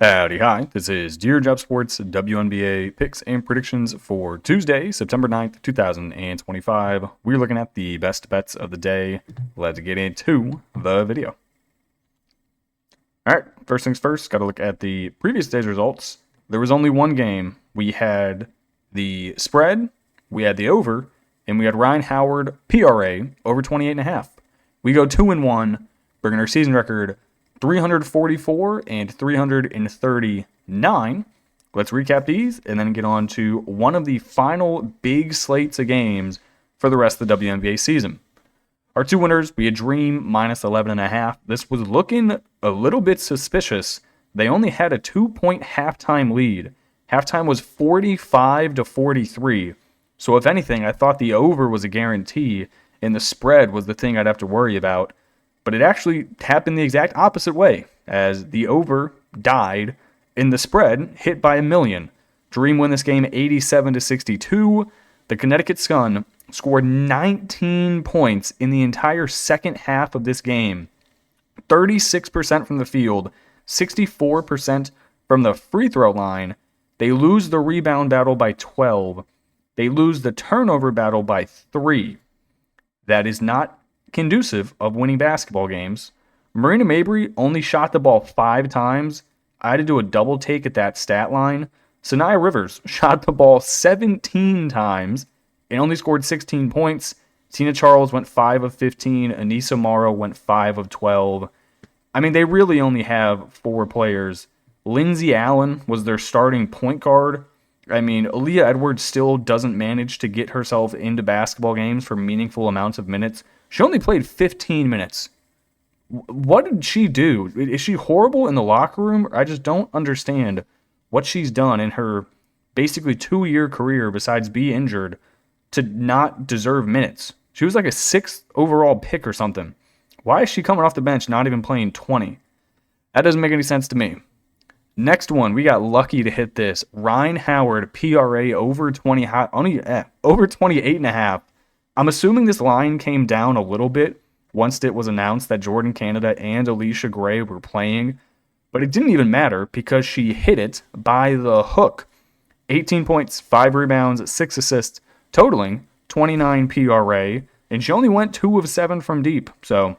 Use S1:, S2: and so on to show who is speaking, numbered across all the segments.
S1: Howdy, hi. This is Dear Job Sports WNBA Picks and Predictions for Tuesday, September 9th, 2025. We're looking at the best bets of the day. Let's get into the video. All right, first things first, got to look at the previous day's results. There was only one game. We had the spread, we had the over, and we had Ryan Howard PRA over 28.5. We go 2-1, bringing our season record 344 and 339. Let's recap these and then get on to one of the final big slates of games for the rest of the WNBA season. Our two winners, we had Dream minus 11.5. This was looking a little bit suspicious. They only had a 2-point halftime lead. Halftime was 45-43. So if anything, I thought the over was a guarantee and the spread was the thing I'd have to worry about. But it actually happened the exact opposite way, as the over died and the spread hit by 1,000,000. Dream win this game 87-62. The Connecticut Sun scored 19 points in the entire second half of this game. 36% from the field, 64% from the free throw line. They lose the rebound battle by 12. They lose the turnover battle by 3. That is not conducive of winning basketball games. Marina Mabrey only shot the ball 5 times. I had to do a double take at that stat line. Sanaya Rivers shot the ball 17 times and only scored 16 points. Tina Charles went 5 of 15. Anissa Morrow went 5 of 12. I mean, they really only have 4 players. Lindsay Allen was their starting point guard. I mean, Aaliyah Edwards still doesn't manage to get herself into basketball games for meaningful amounts of minutes. She only played 15 minutes. What did she do? Is she horrible in the locker room? I just don't understand what she's done in her basically 2-year career besides be injured to not deserve minutes. She was like a 6th overall pick or something. Why is she coming off the bench not even playing 20? That doesn't make any sense to me. Next one, we got lucky to hit this. Ryan Howard PRA over 28.5. I'm assuming this line came down a little bit once it was announced that Jordan Canada and Alicia Gray were playing, but it didn't even matter because she hit it by the hook. 18 points, 5 rebounds, 6 assists, totaling 29 PRA, and she only went 2 of 7 from deep. So,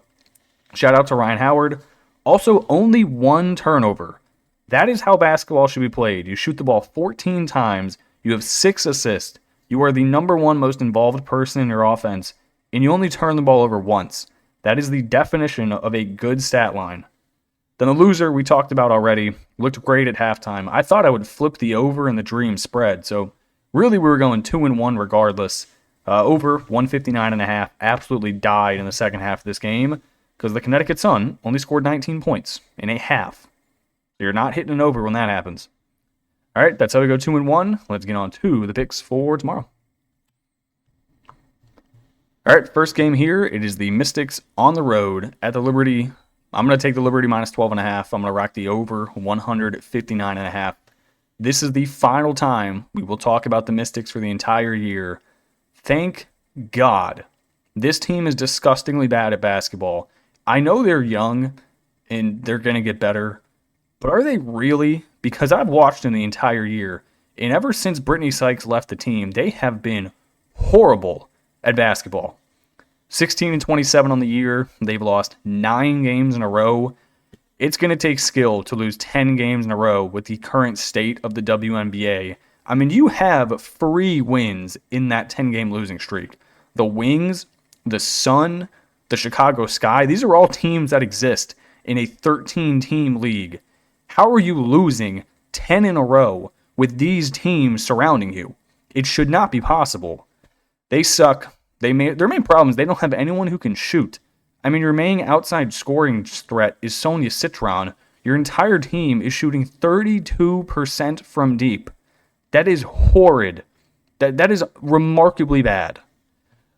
S1: shout out to Ryan Howard. Also, only 1 turnover. That is how basketball should be played. You shoot the ball 14 times, you have 6 assists. You are the number 1 most involved person in your offense, and you only turn the ball over once. That is the definition of a good stat line. Then the loser we talked about already looked great at halftime. I thought I would flip the over in the Dream spread, so really we were going 2-1 regardless. Over 159.5 absolutely died in the second half of this game because the Connecticut Sun only scored 19 points in a half. So you're not hitting an over when that happens. All right, that's how we go 2-1. Let's get on to the picks for tomorrow. All right, first game here, it is the Mystics on the road at the Liberty. I'm going to take the Liberty minus 12.5. I'm going to rock the over 159.5. This is the final time we will talk about the Mystics for the entire year. Thank God. This team is disgustingly bad at basketball. I know they're young and they're going to get better, but are they really? Because I've watched them the entire year, and ever since Brittany Sykes left the team, they have been horrible at basketball. 16-27 on the year. They've lost 9 games in a row. It's going to take skill to lose 10 games in a row with the current state of the WNBA. I mean, you have 3 wins in that 10-game losing streak. The Wings, the Sun, the Chicago Sky, these are all teams that exist in a 13-team league. How are you losing 10 in a row with these teams surrounding you? It should not be possible. They suck. Their main problem is they don't have anyone who can shoot. I mean, your main outside scoring threat is Sonia Citron. Your entire team is shooting 32% from deep. That is horrid. That is remarkably bad.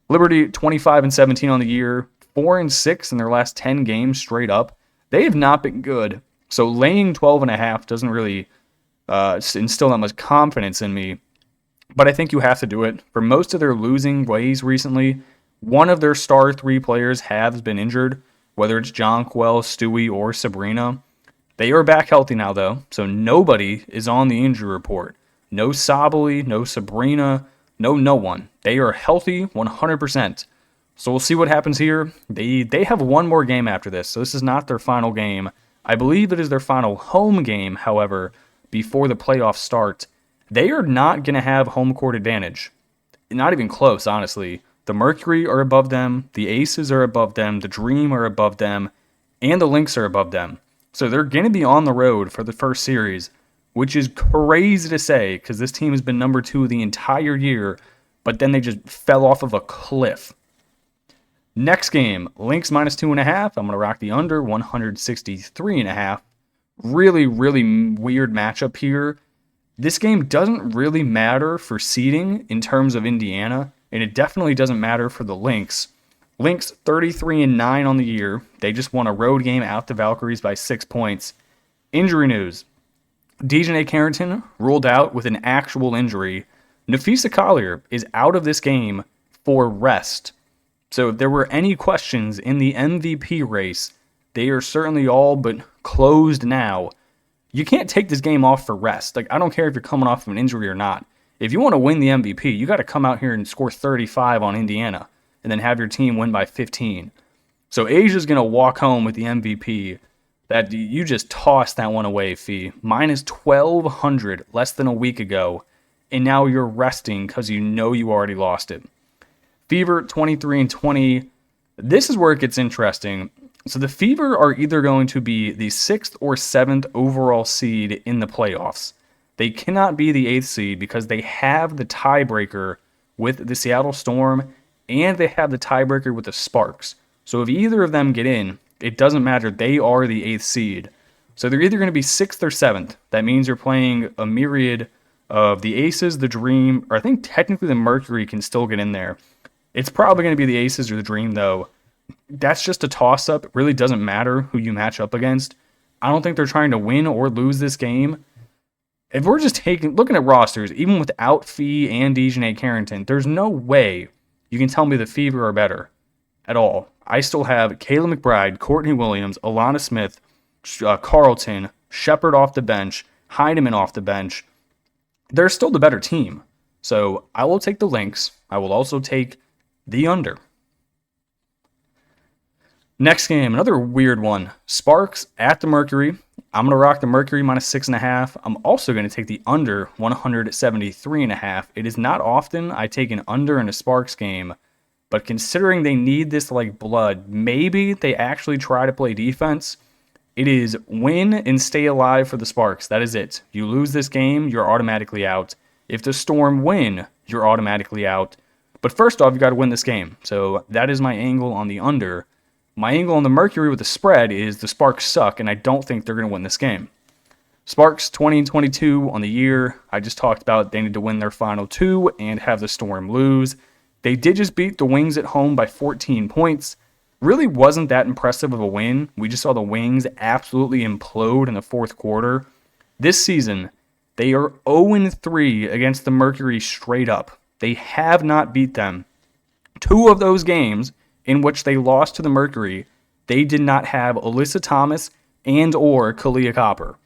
S1: Liberty 25-17 on the year, 4-6 in their last 10 games straight up. They have not been good. So laying 12.5 doesn't really instill that much confidence in me. But I think you have to do it. For most of their losing ways recently, one of their star 3 players has been injured, whether it's Jonquel, Stewie, or Sabrina. They are back healthy now, though, so nobody is on the injury report. No Sabali, no Sabrina, no one. They are healthy 100%. So we'll see what happens here. They have one more game after this, so this is not their final game. I believe it is their final home game, however, before the playoffs start. They are not going to have home court advantage. Not even close, honestly. The Mercury are above them, the Aces are above them, the Dream are above them, and the Lynx are above them. So they're going to be on the road for the first series, which is crazy to say because this team has been number 2 the entire year, but then they just fell off of a cliff. Next game, Lynx minus 2.5. I'm going to rock the under 163.5. Really, really weird matchup here. This game doesn't really matter for seeding in terms of Indiana, and it definitely doesn't matter for the Lynx. Lynx 33-9 on the year. They just won a road game out the Valkyries by 6 points. Injury news. Dejanay Carrington ruled out with an actual injury. Nafisa Collier is out of this game for rest. So if there were any questions in the MVP race, they are certainly all but closed now. You can't take this game off for rest. Like, I don't care if you're coming off of an injury or not. If you want to win the MVP, you got to come out here and score 35 on Indiana and then have your team win by 15. So Asia's going to walk home with the MVP. That you just tossed that one away, Fee. Minus 1,200 less than a week ago, and now you're resting because you know you already lost it. Fever 23-20. This is where it gets interesting. So the Fever are either going to be the 6th or 7th overall seed in the playoffs. They cannot be the 8th seed because they have the tiebreaker with the Seattle Storm and they have the tiebreaker with the Sparks. So if either of them get in, it doesn't matter. They are the 8th seed. So they're either going to be 6th or 7th. That means you're playing a myriad of the Aces, the Dream, or I think technically the Mercury can still get in there. It's probably going to be the Aces or the Dream, though. That's just a toss-up. It really doesn't matter who you match up against. I don't think they're trying to win or lose this game. If we're just looking at rosters, even without Fee and Dejanay Carrington, there's no way you can tell me the Fever are better at all. I still have Kayla McBride, Courtney Williams, Alana Smith, Carlton, Shepard off the bench, Heineman off the bench. They're still the better team. So I will take the Lynx. I will also take the under. Next game, another weird one. Sparks at the Mercury. I'm going to rock the Mercury minus 6.5. I'm also going to take the under 173.5. It is not often I take an under in a Sparks game, but considering they need this like blood, maybe they actually try to play defense. It is win and stay alive for the Sparks. That is it. You lose this game, you're automatically out. If the Storm win, you're automatically out. But first off, you got to win this game. So that is my angle on the under. My angle on the Mercury with the spread is the Sparks suck, and I don't think they're going to win this game. Sparks 20-22 on the year. I just talked about they need to win their final 2 and have the Storm lose. They did just beat the Wings at home by 14 points. Really wasn't that impressive of a win. We just saw the Wings absolutely implode in the fourth quarter. This season, they are 0-3 against the Mercury straight up. They have not beat them. 2 of those games in which they lost to the Mercury, they did not have Alyssa Thomas and or Kalia Copper.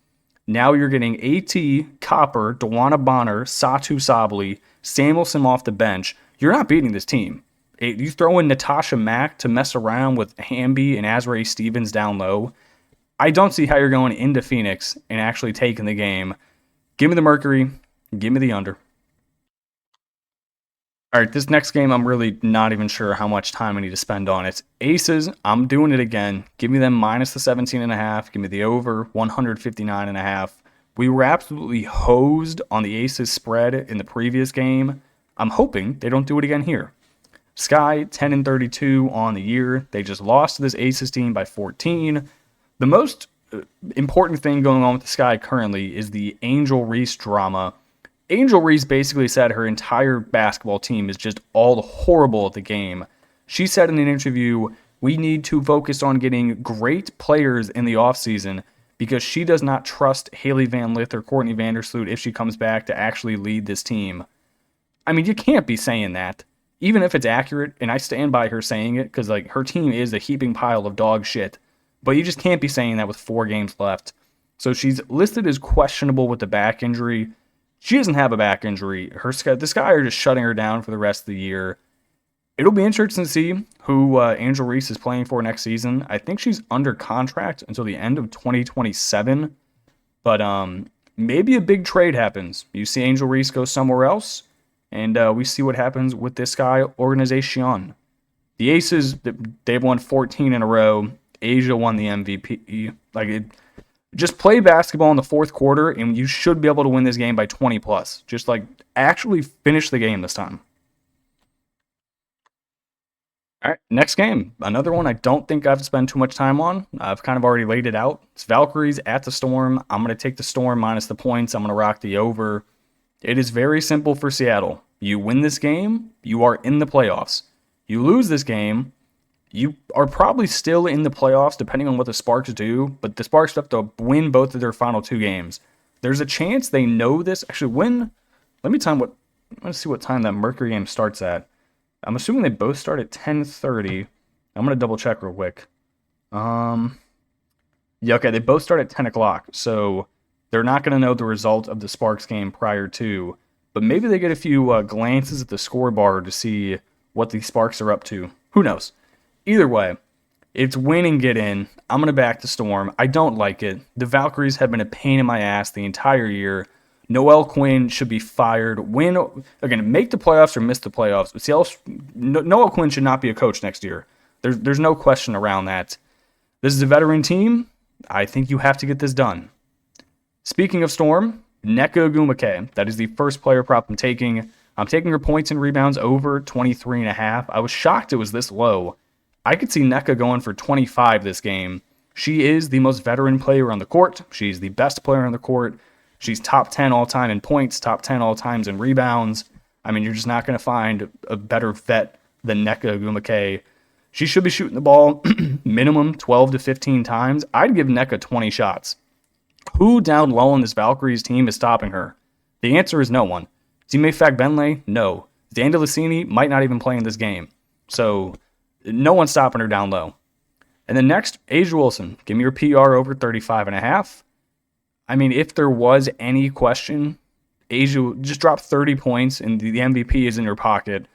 S1: Now you're getting AT, Copper, Dewana Bonner, Satu Sabali, Samuelson off the bench. You're not beating this team. You throw in Natasha Mack to mess around with Hamby and Azrae Stevens down low. I don't see how you're going into Phoenix and actually taking the game. Give me the Mercury. Give me the under. All right, this next game, I'm really not even sure how much time I need to spend on it. Aces, I'm doing it again. Give me them minus the 17.5. Give me the over 159.5. We were absolutely hosed on the Aces spread in the previous game. I'm hoping they don't do it again here. Sky 10-32 on the year. They just lost to this Aces team by 14. The most important thing going on with the Sky currently is the Angel Reese drama. Angel Reese basically said her entire basketball team is just all horrible at the game. She said in an interview, we need to focus on getting great players in the offseason because she does not trust Haley Van Lith or Courtney Vandersloot if she comes back to actually lead this team. I mean, you can't be saying that, even if it's accurate, and I stand by her saying it because like her team is a heaping pile of dog shit, but you just can't be saying that with 4 games left. So she's listed as questionable with the back injury. She doesn't have a back injury. The Sky are just shutting her down for the rest of the year. It'll be interesting to see who Angel Reese is playing for next season. I think she's under contract until the end of 2027. But maybe a big trade happens. You see Angel Reese go somewhere else, and we see what happens with this Sky organization. The Aces, they've won 14 in a row. Asia won the MVP. Just play basketball in the fourth quarter, and you should be able to win this game by 20 plus. Just actually finish the game this time. All right, next game. Another one I don't think I have to spend too much time on. I've kind of already laid it out. It's Valkyries at the Storm. I'm going to take the Storm minus the points. I'm going to rock the over. It is very simple for Seattle. You win this game, you are in the playoffs. You lose this game, you are probably still in the playoffs depending on what the Sparks do, but the Sparks have to win both of their final two games. There's a chance they know this. Actually, let me see what time that Mercury game starts at. I'm assuming they both start at 10:30. I'm going to double check real quick. Yeah, okay, they both start at 10 o'clock, so they're not going to know the result of the Sparks game prior to, but maybe they get a few glances at the scoreboard to see what the Sparks are up to. Who knows? Either way, it's win and get in. I'm going to back the Storm. I don't like it. The Valkyries have been a pain in my ass the entire year. Noelle Quinn should be fired. Make the playoffs or miss the playoffs. Noelle Quinn should not be a coach next year. There's no question around that. This is a veteran team. I think you have to get this done. Speaking of Storm, Nneka Ogwumike. That is the first player prop I'm taking. I'm taking her points and rebounds over 23.5. I was shocked it was this low. I could see Nneka going for 25 this game. She is the most veteran player on the court. She's the best player on the court. She's top 10 all-time in points, top 10 all-times in rebounds. I mean, you're just not going to find a better vet than Nneka Ogwumike. She should be shooting the ball minimum 12 to 15 times. I'd give Nneka 20 shots. Who down low on this Valkyries team is stopping her? The answer is no one. Zime Fagbenle? No. Dandalacini might not even play in this game. So, no one's stopping her down low. And then next, A'ja Wilson. Give me your PR over 35.5. I mean, if there was any question, A'ja just dropped 30 points and the MVP is in your pocket.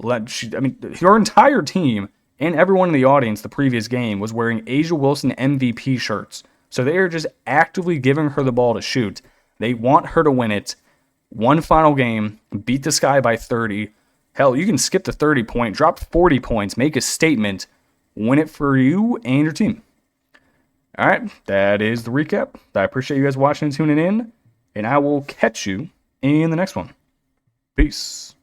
S1: Your entire team and everyone in the audience the previous game was wearing A'ja Wilson MVP shirts. So they are just actively giving her the ball to shoot. They want her to win it. One final game, beat the Sky by 30. Hell, you can skip the 30 point, drop 40 points, make a statement, win it for you and your team. All right, that is the recap. I appreciate you guys watching and tuning in, and I will catch you in the next one. Peace.